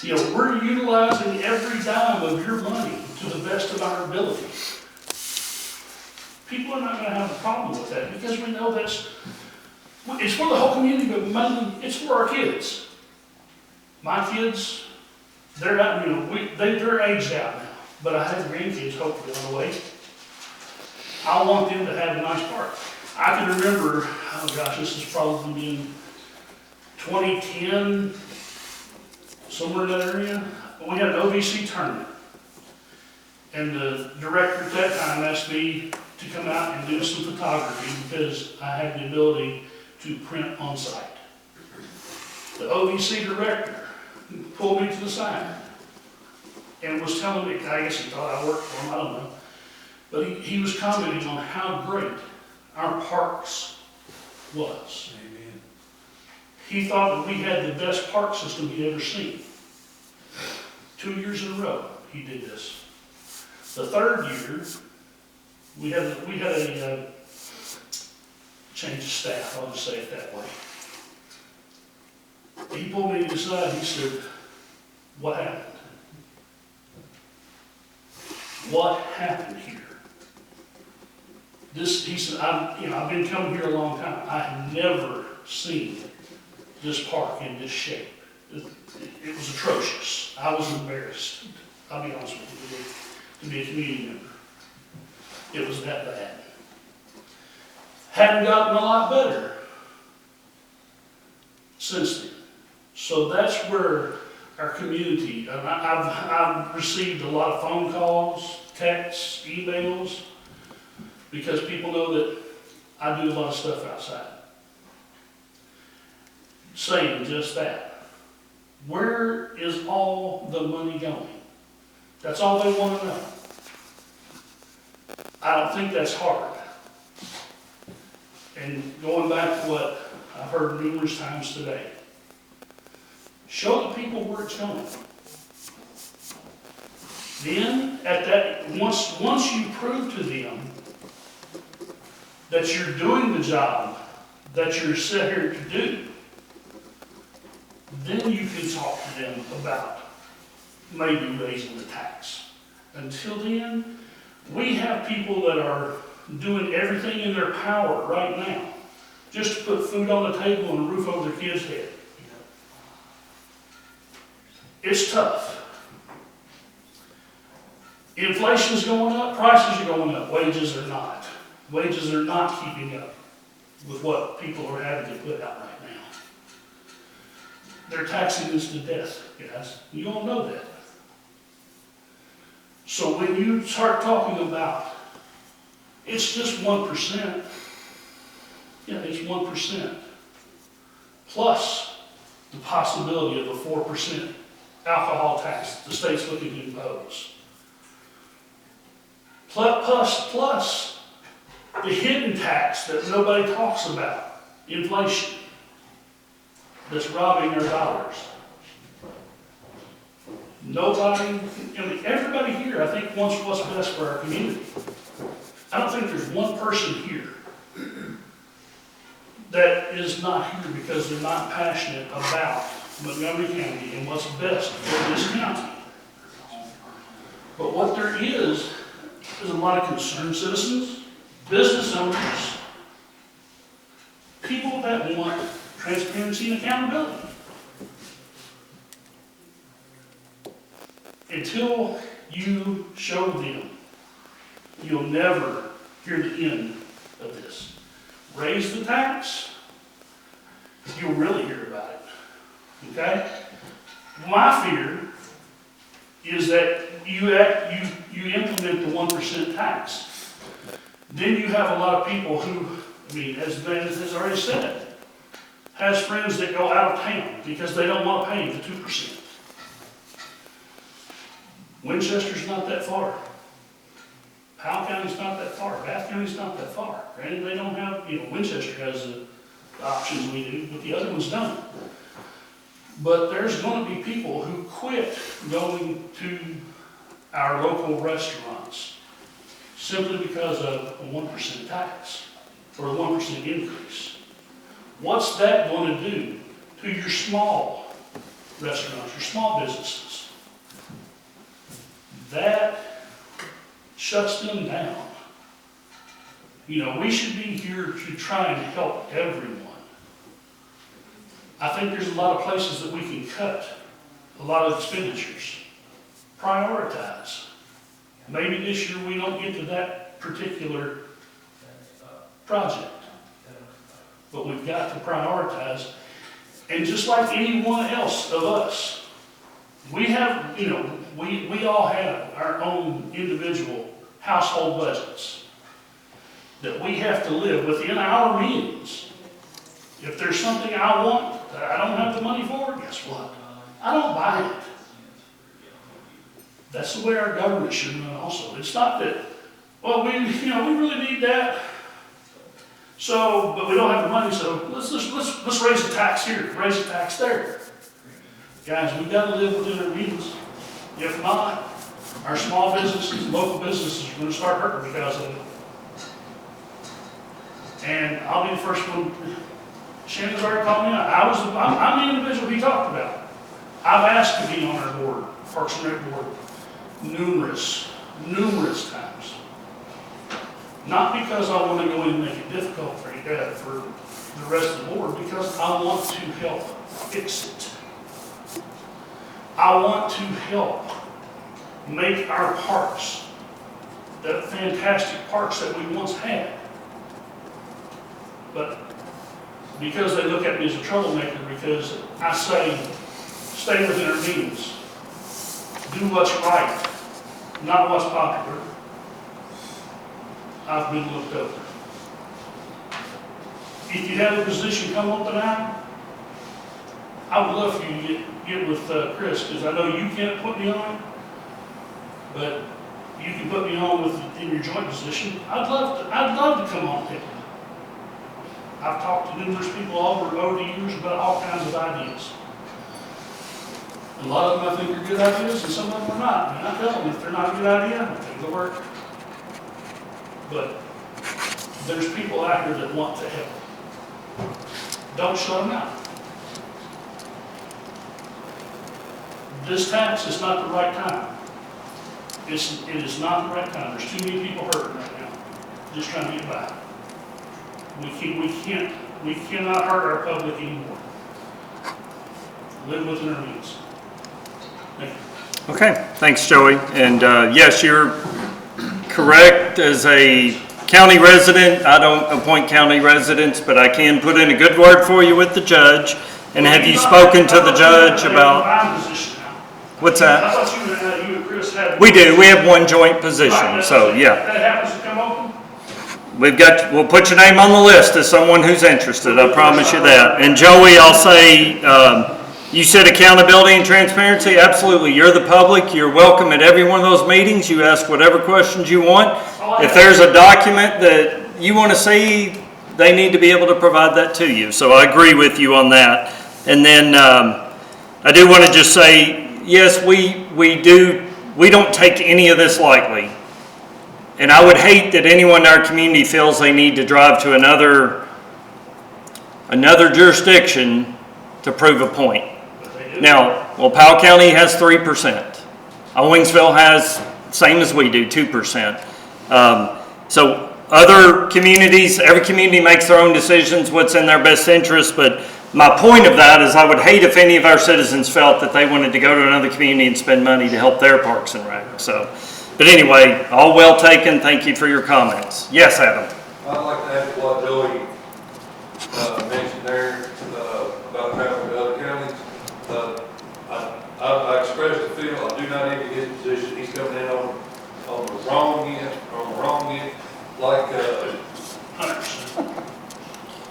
You know, we're utilizing every dime of your money to the best of our ability. People are not gonna have a problem with that, because we know it's for the whole community, but mainly it's for our kids. My kids, they're not, you know, they're aged out now, but I have grandkids hopefully on the way. I want them to have a nice park. I can remember, oh gosh, this is probably in 2010, somewhere in that area, we had an OVC tournament. And the director at that time asked me to come out and do some photography because I had the ability to print on site. The OVC director pulled me to the side and was telling me, I guess he thought I worked for him, I don't know. But he was commenting on how great our parks was. Amen. He thought that we had the best park system he'd ever seen. 2 years in a row he did this. The third year, we had a change of staff, I'll just say it that way. He pulled me to the side, he said, "What happened? What happened here?" He said, I've been coming here a long time. I have never seen this park in this shape. It was atrocious. I was embarrassed. I'll be honest with you, to be a community member. It was that bad. Hadn't gotten a lot better since then. So that's where our community, and I've received a lot of phone calls, texts, emails, because people know that I do a lot of stuff outside. Saying just that. Where is all the money going? That's all they want to know. I don't think that's hard. And going back to what I've heard numerous times today, show the people where it's going. Then, once you prove to them that you're doing the job that you're set here to do, then you can talk to them about maybe raising the tax. Until then, we have people that are doing everything in their power right now just to put food on the table and a roof over their kids' head. It's tough. Inflation's going up, prices are going up, wages are not. Wages are not keeping up with what people are having to put out right now. They're taxing us to death, guys. You all know that. So when you start talking about it's just 1%, yeah, it's 1%, plus the possibility of a 4% alcohol tax the state's looking to impose. Plus the hidden tax that nobody talks about, inflation, that's robbing our dollars. Nobody, everybody here, I think, wants what's best for our community. I don't think there's one person here that is not here because they're not passionate about Montgomery County and what's best for this county. But what there is a lot of concerned citizens, business owners, people that want transparency and accountability. Until you show them, you'll never hear the end of this. Raise the tax, you'll really hear about it. Okay? My fear is that you implement the 1% tax. Then you have a lot of people who, as Ben has already said, has friends that go out of town because they don't want to pay the 2%. Winchester's not that far. Powell County's not that far. Bath County's not that far. Granted, they don't have, Winchester has the options we do, but the other ones don't. But there's going to be people who quit going to our local restaurants simply because of a 1% tax or a 1% increase. What's that going to do to your small restaurants, your small businesses. That shuts them down. You know, we should be here to try and help everyone. I think there's a lot of places that we can cut a lot of expenditures. Prioritize. Maybe this year we don't get to that particular project, but we've got to prioritize. And just like anyone else of us, we have, you know, we all have our own individual household budgets that we have to live within our means. If there's something I want that I don't have the money for, guess what? I don't buy it. That's the way our government should run also. It's not that, well, we really need that. So, but we don't have the money, so let's raise the tax here, raise the tax there. Guys, we've got to live within our means. If not, our small businesses, local businesses are going to start hurting because of it. And I'll be the first one. Shannon's already called me out. I'm the individual he talked about. I've asked to be on our board, Parks and Rec board, numerous times. Not because I want to go in and make it difficult for the rest of the board, because I want to help fix it. I want to help make our parks the fantastic parks that we once had. But because they look at me as a troublemaker, because I say, stay within our means, do what's right, not what's popular, I've been looked over. If you have a position come up tonight, I would love for you to get with Chris, because I know you can't put me on, but you can put me on in your joint position. I'd love to come on with you. I've talked to numerous people over the years about all kinds of ideas. A lot of them I think are good ideas, and some of them are not. And I tell them if they're not a good idea, they go work. But there's people out here that want to help. Don't shut them out. This tax is not the right time. It is not the right time. There's too many people hurting right now, just trying to get by. We cannot hurt our public anymore. Live within our means. Thank you. Okay, thanks, Joey. And yes, you're correct. As a county resident, I don't appoint county residents, but I can put in a good word for you with the judge. And have you spoken to the judge about? What's that? I thought you and Chris had. We do. We have one joint position. So yeah. That happens to come open. We'll put your name on the list as someone who's interested. I promise you that. And Joey, I'll say, you said accountability and transparency. Absolutely. You're the public. You're welcome at every one of those meetings. You ask whatever questions you want. If there's a document that you want to see, they need to be able to provide that to you. So I agree with you on that. And then I do want to just say, yes, we don't take any of this lightly. And I would hate that anyone in our community feels they need to drive to another jurisdiction to prove a point. Now, well, Powell County has 3%. Owensville has, same as we do, 2%. So other communities, every community makes their own decisions, what's in their best interest. But my point of that is I would hate if any of our citizens felt that they wanted to go to another community and spend money to help their parks and rec. So. But anyway, all well taken. Thank you for your comments. Yes, Adam. I'd like to add to what Joey mentioned there about traveling to other counties. I expressed the feel I do not envy his position. He's coming in on the wrong end, like 100%.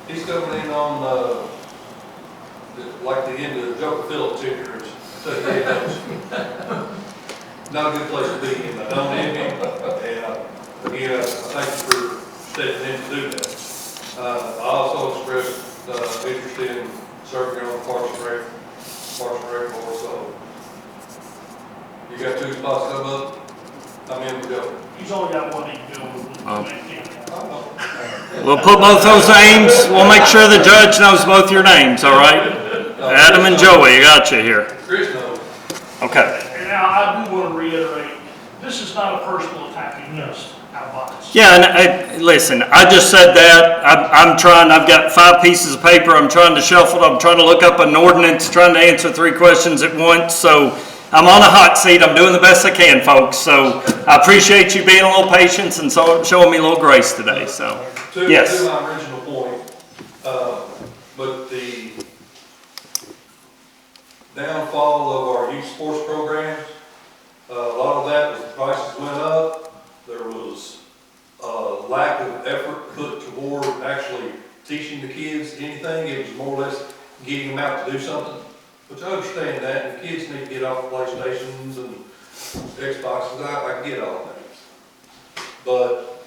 he's coming in on like the end of Joker Phillips here. Not a good place to be in. I don't envy him, and again, I thank you for stepping in to do that. I also expressed interest in serving on the Parks and Rec board, so you got 2 spots come up, I'm in with Joe. He's only got one he can do with. We'll put both those names. We'll make sure the judge knows both your names, all right? Adam and Joey, I got you here. Chris knows. Okay. And now I do want to reiterate, this is not a personal attack against Albites. Yeah, and listen, I just said that. I'm trying, I've got 5 pieces of paper. I'm trying to shuffle it. I'm trying to look up an ordinance, trying to answer 3 questions at once. So I'm on a hot seat. I'm doing the best I can, folks. So I appreciate you being a little patient and showing me a little grace today. So, yes. To my original point, but the downfall of our youth sports programs, a lot of that was the prices went up. There was a lack of effort put toward actually teaching the kids anything. It was more or less getting them out to do something. But I understand that, and kids need to get off PlayStations and Xboxes. I get all that. But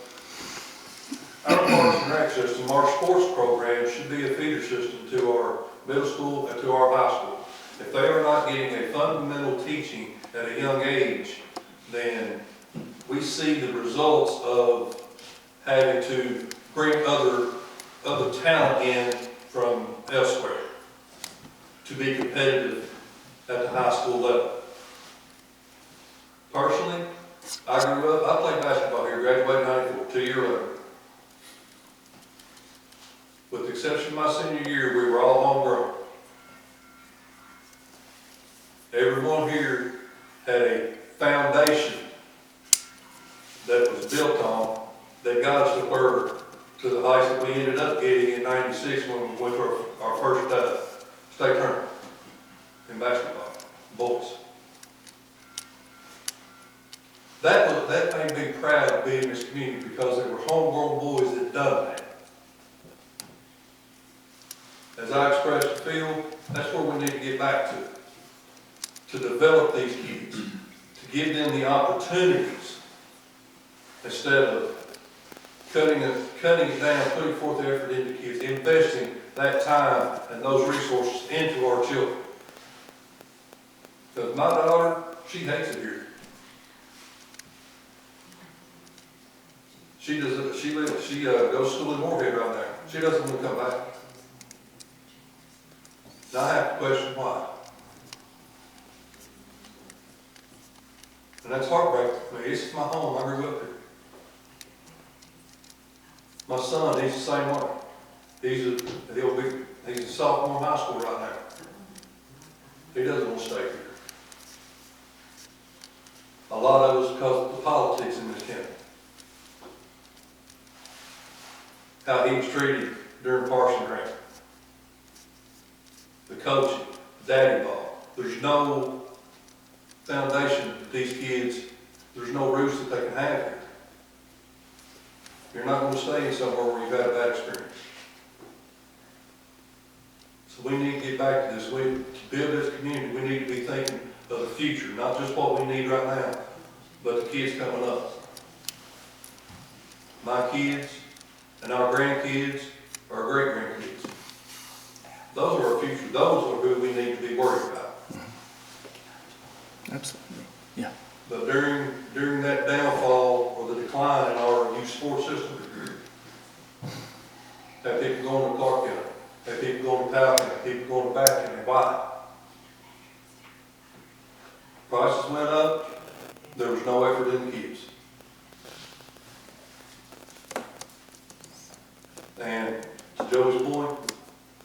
our Parks and Rec system, our sports program should be a feeder system to our middle school and to our high school. If they are not getting a fundamental teaching at a young age, then we see the results of having to bring other talent in from elsewhere to be competitive at the high school level. Personally, I grew up, I played basketball here, graduated in '94, 2 year later. With the exception of my senior year, we were all homegrown. Everyone here had a foundation that was built on that got us to the heights that we ended up getting in '96 when we went to our first state tournament in basketball, boys. That made me proud of being in this community because they were homegrown boys that done that. As I expressed the field, that's where we need to get back to develop these kids, to give them the opportunities instead of cutting it down, putting forth the effort into kids, investing that time and those resources into our children. Because my daughter, she hates it here. She goes to school in Moorhead right now. She doesn't want to come back. Now I have to question why. And that's heartbreaking for me. This is my home. I grew up here. My son, he's the same way. He's a sophomore in high school right now. He doesn't want to stay here. A lot of it is because of the politics in this county. How he was treated during Parson Grant. The coaching, daddy ball. There's no foundation that these kids, there's no roots that they can have here. You're not going to stay in somewhere where you've had a bad experience. So we need to get back to this. To build this community, we need to be thinking of the future, not just what we need right now, but the kids coming up. My kids and our grandkids, our great-grandkids. Those are our future. Those are who we need to be worried about. Absolutely. Yeah. But during that downfall or the decline in our youth sports system, have people going to Clark County, have people going to Powell County, have people going to Bath County. Why? Prices went up, there was no effort in the kids. And to Joey's point,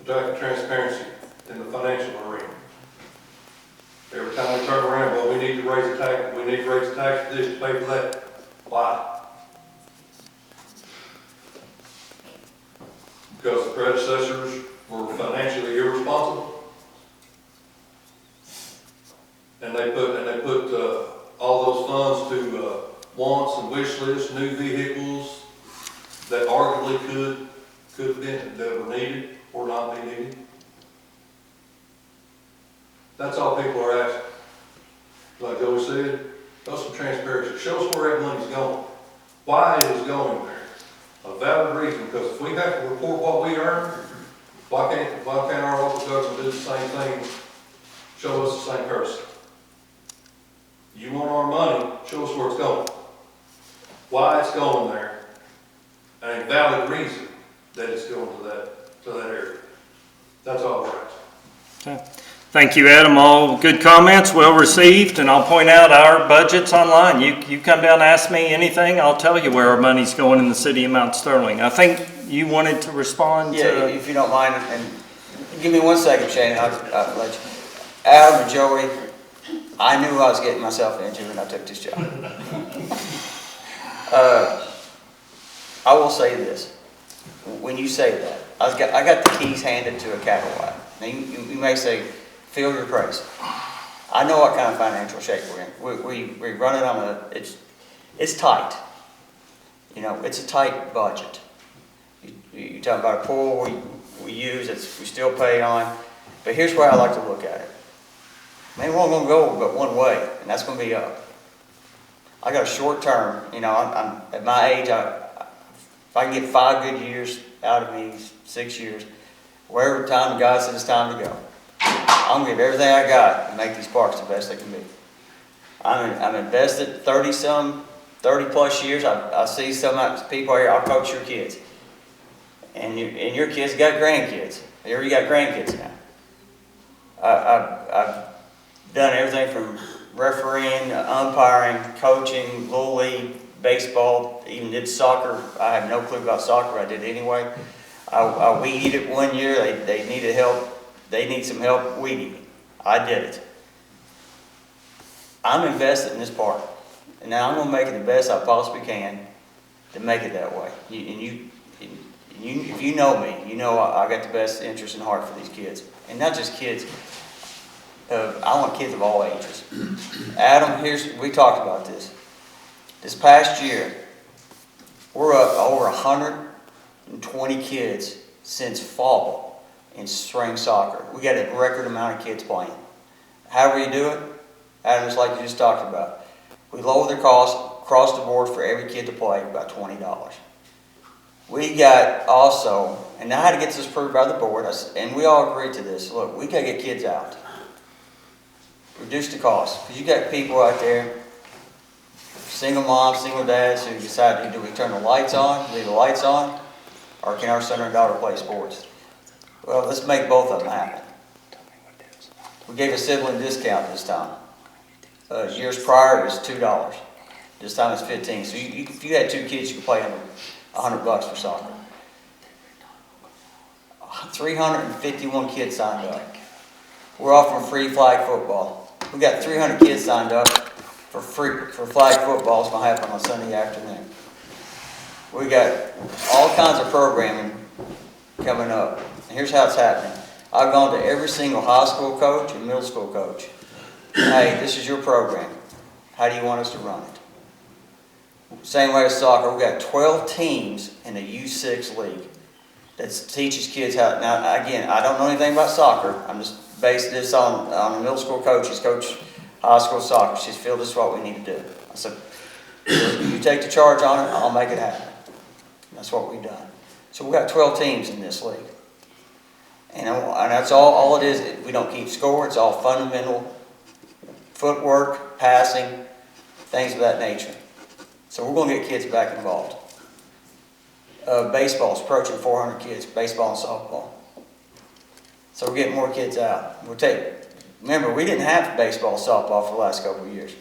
attracting transparency in the financial arena. Every time we turn around, well, we need to raise the tax, we need to raise the tax for this to pay for that. Why? Because the predecessors were financially irresponsible. And they put all those funds to wants and wish lists, new vehicles that arguably could have been, that were needed or not be needed. That's all people are asking. Like Joey said, show some transparency. Show us where that money's going. Why it is going there. A valid reason, because if we have to report what we earn, why can't our local government do the same thing, show us the same person? You want our money, show us where it's going. Why it's going there, and a valid reason that it's going to that area. That's all we're asking. Okay. Thank you, Adam. All good comments, well received, and I'll point out our budget's online. You come down and ask me anything, I'll tell you where our money's going in the city of Mount Sterling. I think you wanted to respond Yeah, to, if you don't mind, and give me 1 second, Shane, I'll let you. Adam and Joey, I knew I was getting myself into when I took this job. I will say this, when you say that, I got the keys handed to a cattle wide. Now, you may say, feel your praise. I know what kind of financial shape we're in. We run it on it's tight. You know, it's a tight budget. You talk about a pool we use, we still pay on, but here's where I like to look at it. Man, we're only gonna go but one way, and that's gonna be up. I got a short term, you know, I'm at my age, if I can get 5 good years out of me, 6 years, wherever time God said it's time to go, I'm gonna give everything I got to make these parks the best they can be. I'm invested 30 plus years. I see some people here, I'll coach your kids. And your kids got grandkids. You already got grandkids now. I've done everything from refereeing, umpiring, coaching, little league, baseball, even did soccer. I have no clue about soccer, I did anyway. I weeded it 1 year, they needed help. They need some help weeding. I did it. I'm invested in this park. And now I'm gonna make it the best I possibly can to make it that way. If you know me, you know I got the best interest in heart for these kids. And not just kids, I want kids of all ages. Adam, we talked about this. This past year, we're up over 120 kids since fall in spring soccer. We got a record amount of kids playing. However you do it, Adam, just like you just talked about, we lower the cost across the board for every kid to play about $20. We got also, and I had to get this approved by the board, and we all agreed to this. Look, we gotta get kids out. Reduce the cost, because you got people out there, single moms, single dads, who decide, do we turn the lights on, leave the lights on, or can our son or daughter play sports? Well, let's make both of them happen. We gave a sibling discount this time. Years prior, it was $2. This time it's $15. So if you had 2 kids, you could play them $100 for soccer. 351 kids signed up. We're offering free flag football. We got 300 kids signed up for flag football. It's going to happen on Sunday afternoon. We got all kinds of programming coming up. And here's how it's happening. I've gone to every single high school coach and middle school coach. Hey, this is your program. How do you want us to run it? Same way as soccer, we've got 12 teams in the U6 league that teaches kids how. Now, again, I don't know anything about soccer. I'm just basing this on the middle school coaches, coach high school soccer. She's feel this is what we need to do. I said, you take the charge on it, I'll make it happen. And that's what we've done. So we've got 12 teams in this league. And that's all it is. We don't keep score. It's all fundamental footwork, passing, things of that nature. So we're going to get kids back involved. Baseball is approaching 400 kids, baseball and softball. So we're getting more kids out. Remember, we didn't have baseball and softball for the last couple of years.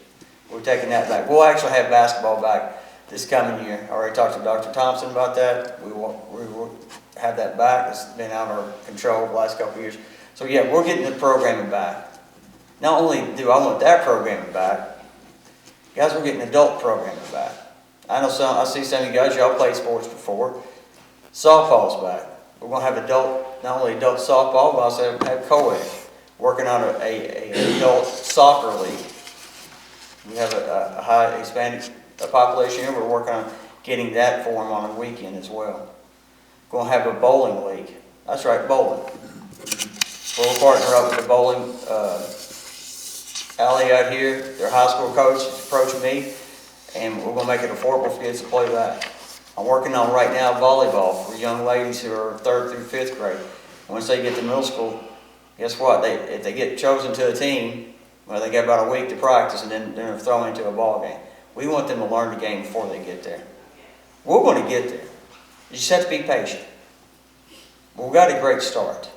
We're taking that back. We'll actually have basketball back this coming year. I already talked to Dr. Thompson about that. We will have that back. It's been out of our control the last couple of years. So yeah, we're getting the programming back. Not only do I want that programming back, guys, we're getting adult programming back. I see some of you guys, y'all played sports before. Softball's back. We're going to have not only adult softball, but also have co-ed, working on a adult soccer league. We have a high expanded population here. We're working on getting that form on a weekend as well. We're going to have a bowling league. That's right, bowling. We'll partner up with the bowling alley out here. Their high school coach has approached me, and we're going to make it affordable for kids to play that. I'm working on right now volleyball for young ladies who are 3rd through 5th grade. Once they get to middle school, guess what? If they get chosen to a team, well, they get about a week to practice, and then they're thrown into a ball game. We want them to learn the game before they get there. We're going to get there. You just have to be patient. Well, we got a great start.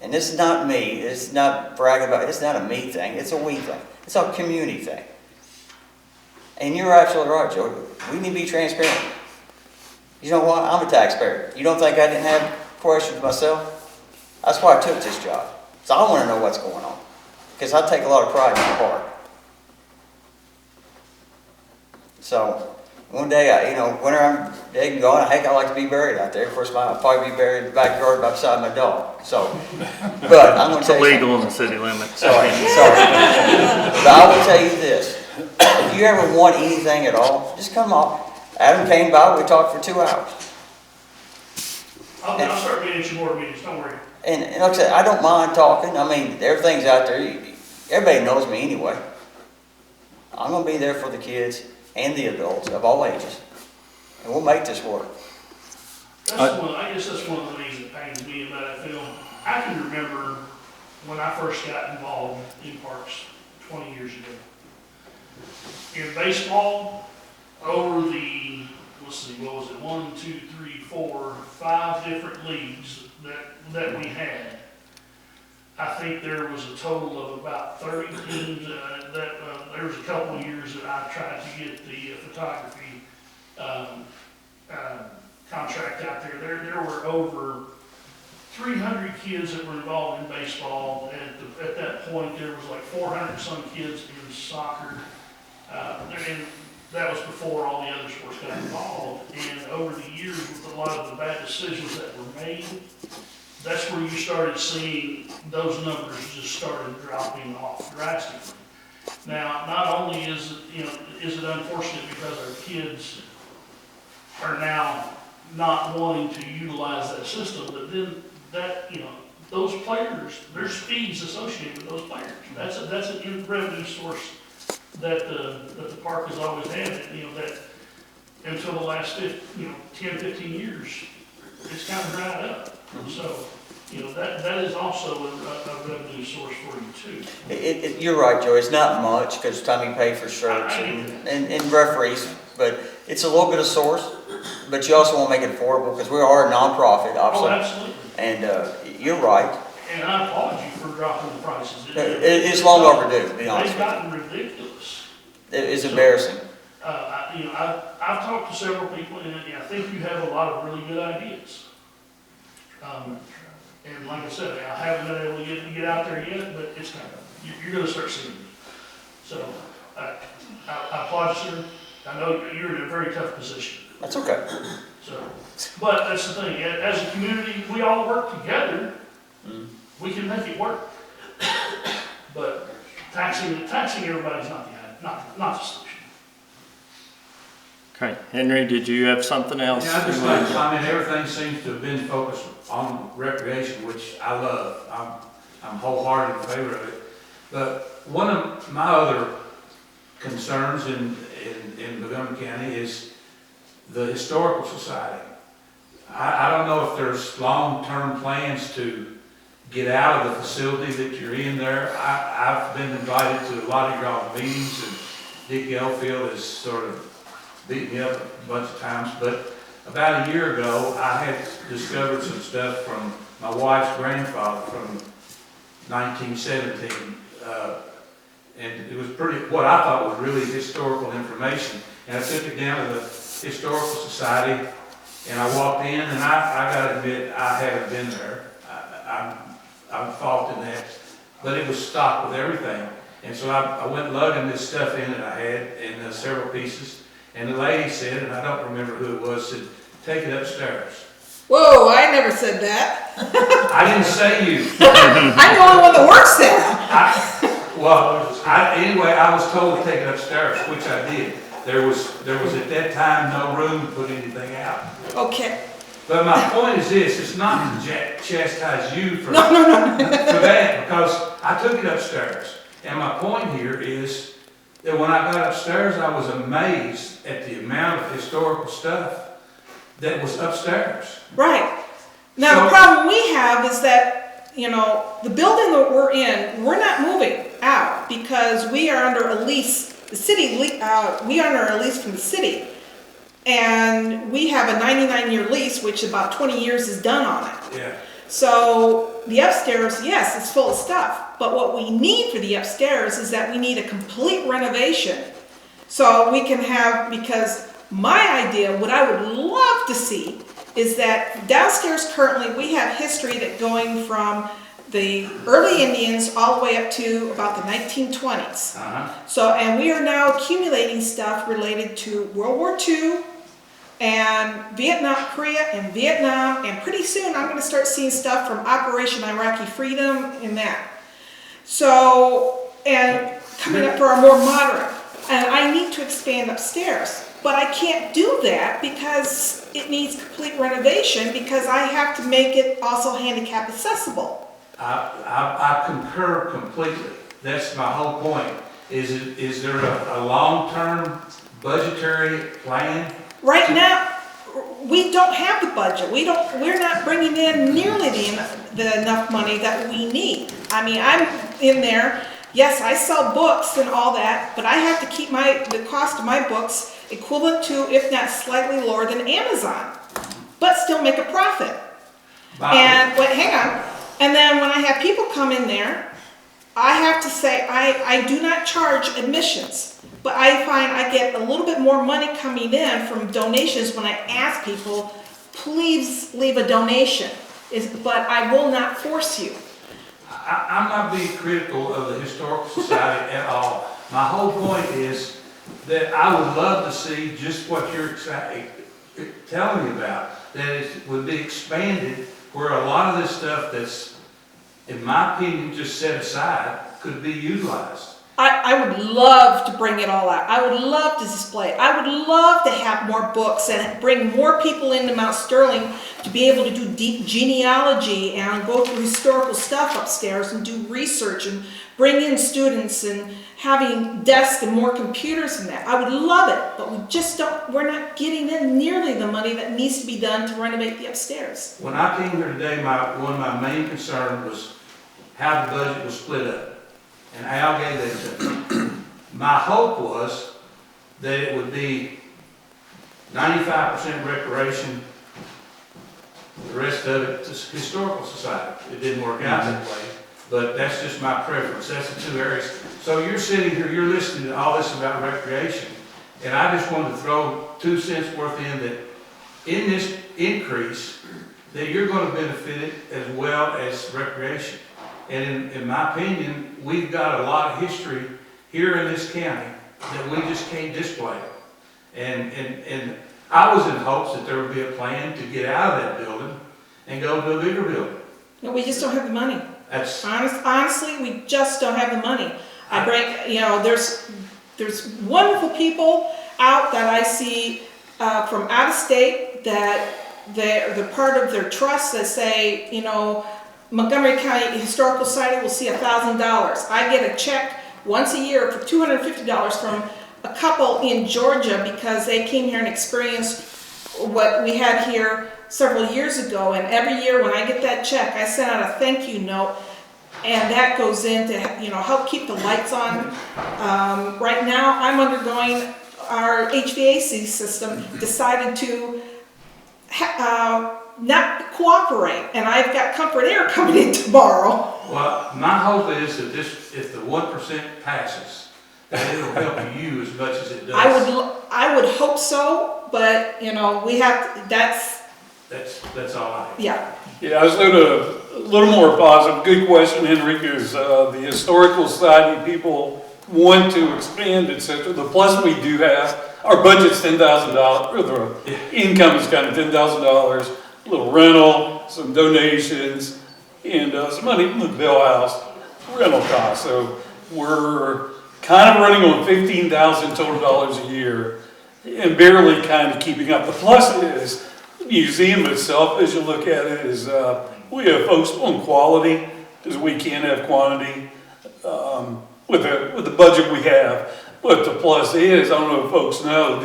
and this is not me, it's not bragging about, it's not a me thing, it's a we thing. It's a community thing. And you're absolutely right, Joe. We need to be transparent. You know what? I'm a taxpayer. You don't think I didn't have questions myself? That's why I took this job. So I want to know what's going on. Because I take a lot of pride in my part. So, one day, when I'm dead and gone, heck, I like to be buried out there. Of course, I'll probably be buried in the backyard beside my dog. So, but I'm going to It's tell you. illegal in the city limits. Sorry. But I will tell you this. If you ever want anything at all, just come on. Adam came by, we talked for 2 hours. I'll start getting you more meetings, don't worry. And like I said, I don't mind talking. I mean, everything's out there. Everybody knows me anyway. I'm going to be there for the kids and the adults of all ages. And we'll make this work. I guess that's one of the things that pains me about that film. I can remember when I first got involved in parks 20 years ago. In baseball, over the, let's see, what was it, 1, 2, 3, 4, 5 different leagues that we had. I think there was a total of about 30 teams. There was a couple of years that I tried to get the photography contract out there. There were over 300 kids that were involved in baseball. At that point, there was like 400 some kids in soccer. And that was before all the other sports got involved. And over the years, with a lot of the bad decisions that were made, that's where you started seeing those numbers just started dropping off drastically. Now, not only is it unfortunate because our kids are now not wanting to utilize that system, but then those players, there's fees associated with those players. That's an revenue source that the park has always had, that until the last 10, 15 years, it's kind of dried up. So, that is also a revenue source for you too. You're right, Joe. It's not much because Tommy paid for shirts and referees, but it's a little bit of source. But you also want to make it affordable because we are a nonprofit, Oh, obviously. absolutely. And you're right. And I applaud you for dropping the prices. It's long overdue, to be honest. They've gotten ridiculous. It's embarrassing. I've talked to several people, and I think you have a lot of really good ideas. And like I said, I haven't been able to get out there yet, but it's coming. You're going to start seeing it. So I applaud you, sir. I know you're in a very tough position. That's okay. So, but that's the thing. As a community, we all work together. We can make it work. But taxing everybody's not the solution. Okay, Henry, did you have something else? Yeah, I just like to comment, everything seems to have been focused on recreation, which I love. I'm wholehearted in favor of it. But one of my other concerns in Montgomery County is the Historical Society. I don't know if there's long-term plans to get out of the facility that you're in there. I've been invited to a lot of y'all's meetings, and Dick Elfield has sort of beat me up a bunch of times. But about a year ago, I had discovered some stuff from my wife's grandfather from 1917. And it was what I thought was really historical information. And I took it down to the Historical Society, and I walked in, and I gotta admit, I haven't been there. I'm fault in that. But it was stocked with everything. And so I went lugging this stuff in that I had in several pieces. And the lady said, and I don't remember who it was, said, take it upstairs. Whoa, I never said that. I didn't say you. I'm the only one that works there. Anyway, I was told to take it upstairs, which I did. There was at that time no room to put anything out. Okay. But my point is this, it's not to chastise you for, No. for that, because I took it upstairs. And my point here is that when I got upstairs, I was amazed at the amount of historical stuff that was upstairs. Right. Now, the problem we have is that, the building that we're in, we're not moving out because we are under a lease, we are under a lease from the city. And we have a 99-year lease, which about 20 years is done on it. Yeah. So the upstairs, yes, it's full of stuff, but what we need for the upstairs is that we need a complete renovation. So we can have, because my idea, what I would love to see is that downstairs currently, we have history that going from the early Indians all the way up to about the 1920s. So, and we are now accumulating stuff related to World War II and Korea and Vietnam, and pretty soon I'm gonna start seeing stuff from Operation Iraqi Freedom and that. So, and coming up for our more modern, and I need to expand upstairs. But I can't do that because it needs complete renovation, because I have to make it also handicap accessible. I concur completely. That's my whole point. Is there a long-term budgetary plan? Right now, we don't have the budget. We're not bringing in nearly the enough money that we need. I mean, I'm in there, yes, I sell books and all that, but I have to keep the cost of my books equivalent to, if not slightly lower than Amazon, but still make a profit. And, wait, hang on. And then when I have people come in there, I have to say, I do not charge admissions, but I find I get a little bit more money coming in from donations when I ask people, please leave a donation, but I will not force you. I'm not being critical of the Historical Society at all. My whole point is that I would love to see just what you're telling me about, that it would be expanded, where a lot of this stuff that's, in my opinion, just set aside, could be utilized. I would love to bring it all out. I would love to display it. I would love to have more books and bring more people into Mount Sterling to be able to do deep genealogy and go through historical stuff upstairs and do research and bring in students and having desks and more computers and that. I would love it, but we're not getting in nearly the money that needs to be done to renovate the upstairs. When I came here today, one of my main concerns was how the budget was split up. And Al gave that to me. My hope was that it would be 95% recreation, the rest of it is Historical Society. It didn't work out that way, but that's just my preference. That's the two areas. So you're sitting here, you're listening to all this about recreation, and I just wanted to throw 2 cents worth in that in this increase, that you're going to benefit it as well as recreation. And in my opinion, we've got a lot of history here in this county that we just can't display. And I was in hopes that there would be a plan to get out of that building and go to a bigger building. No, we just don't have the money. That's, Honestly, we just don't have the money. There's wonderful people out that I see from out of state that they're part of their trust that say, Montgomery County Historical Society will see $1,000. I get a check once a year for $250 from a couple in Georgia because they came here and experienced what we had here several years ago. And every year when I get that check, I send out a thank you note, and that goes in to help keep the lights on. Right now, I'm undergoing our HVAC system decided to not cooperate, and I've got Comfort Air coming in tomorrow. well, my hope is that if the 1% passes, that it'll help you as much as it does. I would hope so, but we have to, That's all I have. yeah. Yeah, I was a little more positive. Good question, Henry, is the Historical Society people want to expand, etc. The plus we do have, our budget's $10,000, or the income is kind of $10,000, a little rental, some donations, and some money from the Bill House rental costs. So we're kind of running on $15,000 total dollars a year and barely kind of keeping up. The plus is, the museum itself, as you look at it, is we have folks on quality because we can't have quantity with the budget we have. But the plus is, I don't know if folks know,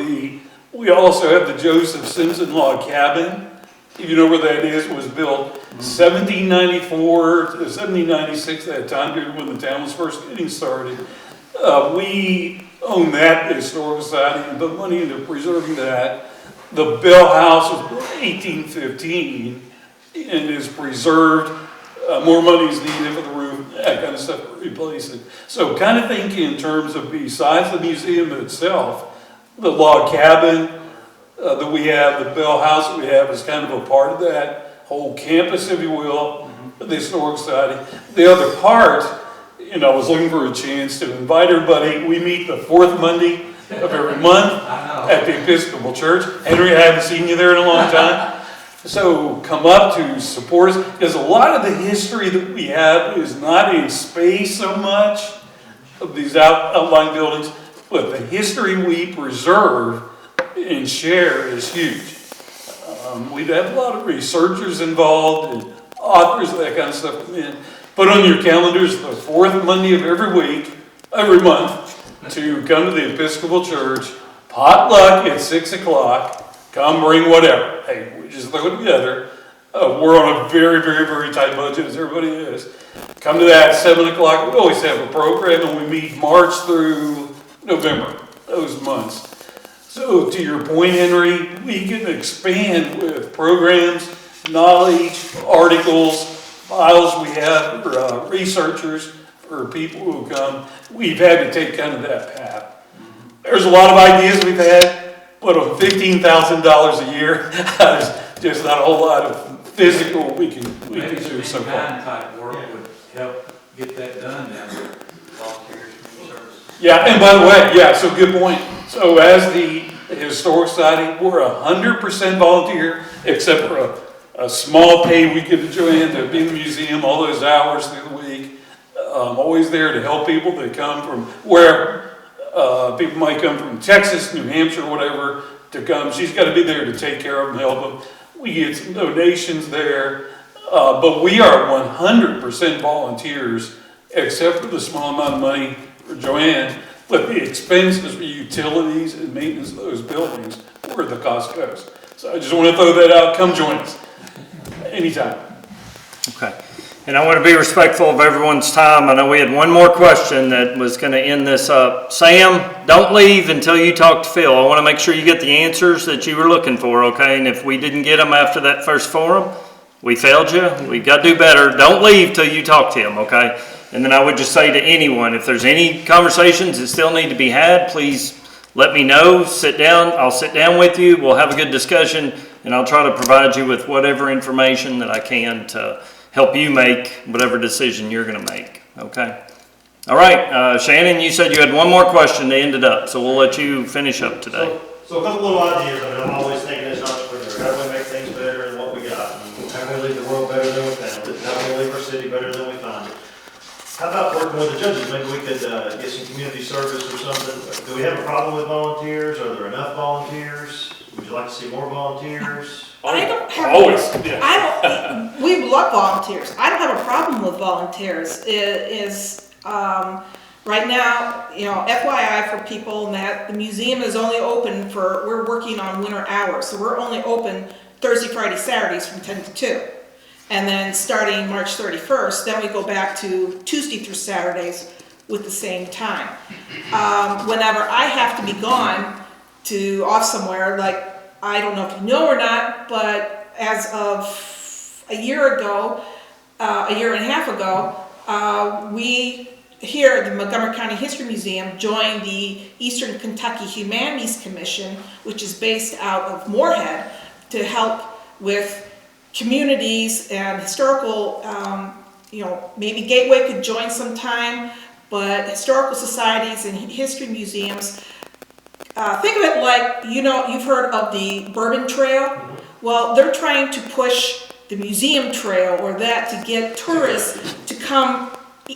we also have the Joseph Simpson Log Cabin. If you know where that is, was built 1794 to 1796, that time period when the town was first getting started. We own that Historical Society and put money into preserving that. The Bell House was built in 1815 and is preserved more money is needed for the roof, that kind of stuff, replacing. So kind of thinking in terms of besides the museum itself, the log cabin that we have, the Bell House that we have is kind of a part of that whole campus, if you will, of the Historic Society. The other part, I was looking for a chance to invite everybody. We meet the fourth Monday of every month at the Episcopal Church. Henry, I haven't seen you there in a long time. So come up to support us, because a lot of the history that we have is not in space so much of these outlying buildings, but the history we preserve and share is huge. We'd have a lot of researchers involved and authors, that kind of stuff come in. Put on your calendars the fourth Monday of every month, to come to the Episcopal Church, potluck at 6 o'clock, come bring whatever. Hey, we just throw it together. We're on a very, very, very tight budget, as everybody is. Come to that at 7 o'clock. We always have a program, and we meet March through November, those months. So to your point, Henry, we can expand with programs, knowledge, articles, files we have for researchers, for people who come. We've had to take kind of that path. There's a lot of ideas we've had, but on $15,000 a year, there's just not a whole lot of physical we can do so far. Kind type work would help get that done down there. Volunteers, community service. Yeah, and by the way, yeah, so good point. So as the Historic Society, we're 100% volunteer, except for a small pay we give to Joanne to be in the museum all those hours through the week. Always there to help people that come from wherever. People might come from Texas, New Hampshire, whatever, to come. She's got to be there to take care of them, help them. We get some donations there, but we are 100% volunteers, except for the small amount of money for Joanne. But the expenses for utilities and maintenance of those buildings, where the cost goes. So I just want to throw that out. Come join us anytime. Okay. And I want to be respectful of everyone's time. I know we had one more question that was going to end this up. Sam, don't leave until you talk to Phil. I want to make sure you get the answers that you were looking for, okay? And if we didn't get them after that first forum, we failed you. We got to do better. Don't leave till you talk to him, okay? And then I would just say to anyone, if there's any conversations that still need to be had, please let me know. Sit down. I'll sit down with you. We'll have a good discussion, and I'll try to provide you with whatever information that I can to help you make whatever decision you're going to make, okay? All right, Shannon, you said you had one more question to end it up, so we'll let you finish up today. So a couple little ideas. I'm always thinking as an entrepreneur, how do we make things better than what we got? How can we leave the world better than we found it? How can we leave our city better than we found it? How about working with the judges? Maybe we could get some community service or something. Do we have a problem with volunteers? Are there enough volunteers? Would you like to see more volunteers? I don't have. Always, yeah. We love volunteers. I don't have a problem with volunteers. Right now, FYI for people that the museum is only open we're working on winter hours. So we're only open Thursday, Friday, Saturdays from 10 to 2. And then starting March 31st, then we go back to Tuesday through Saturdays with the same time. Whenever I have to be gone off somewhere, like, I don't know if you know or not, but as of a year and a half ago, we here at the Montgomery County History Museum joined the Eastern Kentucky Humanities Commission, which is based out of Moorhead, to help with communities and historical, maybe Gateway could join sometime, but historical societies and history museums. Think of it like, you've heard of the Bourbon Trail. Well, they're trying to push the museum trail or that to get tourists to come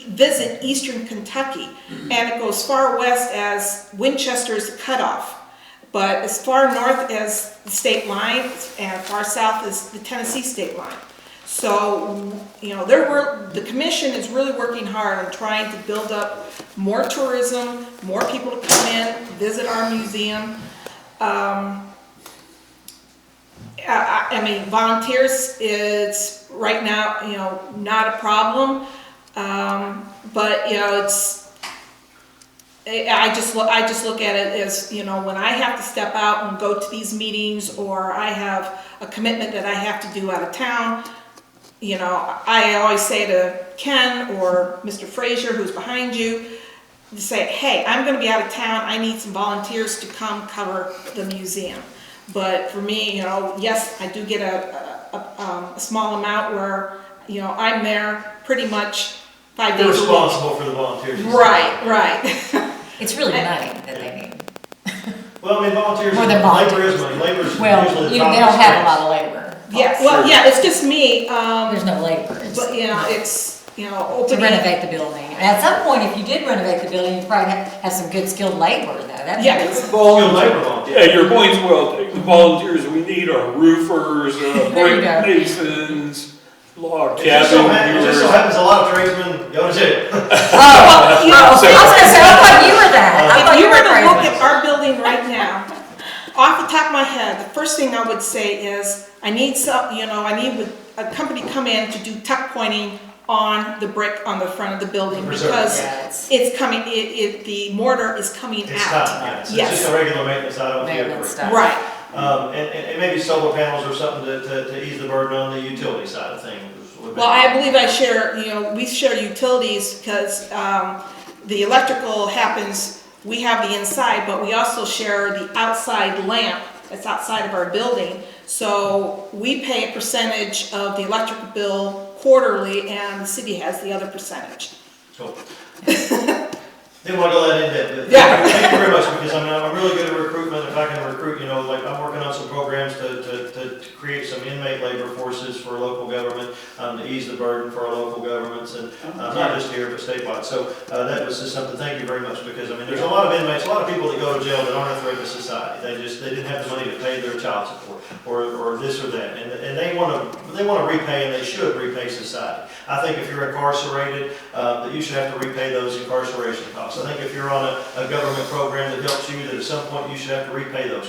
visit Eastern Kentucky. And it goes far west as Winchester's cutoff, but as far north as the state line and far south as the Tennessee state line. So, the commission is really working hard on trying to build up more tourism, more people to come in, visit our museum. Volunteers is right now, not a problem. But I just look at it as, when I have to step out and go to these meetings, or I have a commitment that I have to do out of town, you know, I always say to Ken or Mr. Frazier, who's behind you, to say, hey, I'm gonna be out of town, I need some volunteers to come cover the museum. But for me, you know, yes, I do get a small amount where, you know, I'm there pretty much 5 You're days a week. responsible for the volunteers. Right, right. It's really money that they need. Well, I mean, volunteers, More than labor is money, labor is usually Well, the they top. don't have a lot of labor. Yeah, well, yeah, it's just me, There's no labor. but, you know, it's, you know, To opening. renovate the building. And at some point, if you did renovate the building, you'd probably have some good skilled labor though. That'd be Yeah. good. Skilled labor volunteers. Yeah, your point's well taken. The volunteers we need are roofers, There you brick go. masons, log It just so cabin happens, viewers. a lot of tradesmen go to jail. Well, you know, I was gonna say, I thought you were that. I thought if you were to crazy. look at our building right now, off the top of my head, the first thing I would say is, I need some, you know, I need a company come in to do tuck pointing on the brick on the front of the building, Preserve. because Yeah, it's it's coming, the mortar is coming It's out. time, yeah. It's Yes. just a regular maintenance item. maintenance stuff. Right, And maybe solar panels or something to ease the burden on the utility side of things. would be- well, I believe I share, you know, we share utilities, because, the electrical happens, we have the inside, but we also share the outside lamp that's outside of our building. So we pay a percentage of the electrical bill quarterly, and the city has the other percentage. Cool. Didn't want to go that in depth, but Yeah. thank you very much, because I mean, I'm really good at recruitment. If I can recruit, you know, like, I'm working on some programs to create some inmate labor forces for local government, to ease the burden for our local governments, and not just here, but statewide. So, that was just something, thank you very much, because, I mean, there's a lot of inmates, a lot of people that go to jail that aren't a threat to society. They didn't have the money to pay their child support, or this or that, and they want to repay, and they should repay society. I think if you're incarcerated, that you should have to repay those incarceration costs. I think if you're on a government program that helps you, that at some point you should have to repay those